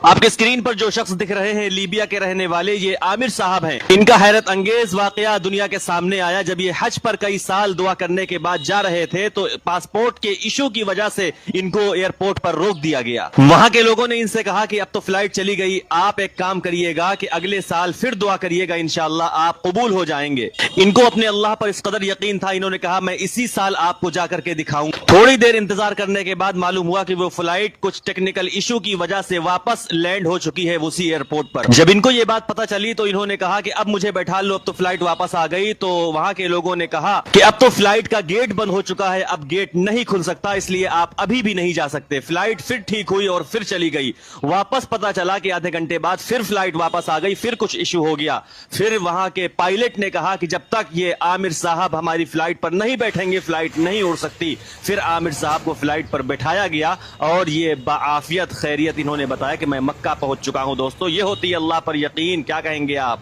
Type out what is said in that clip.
آپ کے اسکرین پر جو شخص دکھ رہے ہیں لیبیا کے رہنے والے یہ عامر صاحب ہیں۔ ان کا حیرت انگیز واقعہ دنیا کے سامنے آیا جب یہ حج پر کئی سال دعا کرنے کے بعد جا رہے تھے تو پاسپورٹ کے ایشو کی وجہ سے ان کو ایئرپورٹ پر روک دیا گیا۔ وہاں کے لوگوں نے ان سے کہا کہ اب تو فلائٹ چلی گئی، آپ ایک کام کریے گا کہ اگلے سال پھر دعا کریے گا، انشاءاللہ آپ قبول ہو جائیں گے۔ ان کو اپنے اللہ پر اس قدر یقین تھا، انہوں نے کہا میں اسی سال آپ کو جا کر کے دکھاؤں۔ تھوڑی دیر انتظار کرنے کے بعد معلوم ہوا کہ وہ فلائٹ کچھ ٹیکنیکل ایشو کی وجہ سے واپس لینڈ ہو چکی ہے اسی ایئرپورٹ پر۔ جب ان کو یہ بات پتہ چلی تو انہوں نے کہا کہ اب مجھے بیٹھا لو، اب تو فلائٹ واپس آ گئی۔ تو وہاں کے لوگوں نے کہا کہ اب تو فلائٹ کا گیٹ بند ہو چکا ہے، اب گیٹ نہیں کھل سکتا، اس لیے آپ ابھی بھی نہیں جا سکتے۔ فلائٹ پھر ٹھیک ہوئی اور پھر چلی گئی۔ واپس پتہ چلا کہ آدھے گھنٹے بعد پھر فلائٹ واپس آ گئی، پھر کچھ ایشو ہو گیا۔ پھر وہاں کے پائلٹ نے کہا کہ جب تک یہ عامر صاحب ہماری فلائٹ پر نہیں بیٹھیں گے فلائٹ نہیں اڑ سکتی۔ پھر عامر صاحب کو فلائٹ پر بٹھایا گیا اور یہ بعافیت خیریت انہوں نے بتایا کہ میں مکہ پہنچ چکا ہوں۔ دوستو یہ ہوتی ہے اللہ پر یقین، کیا کہیں گے آپ؟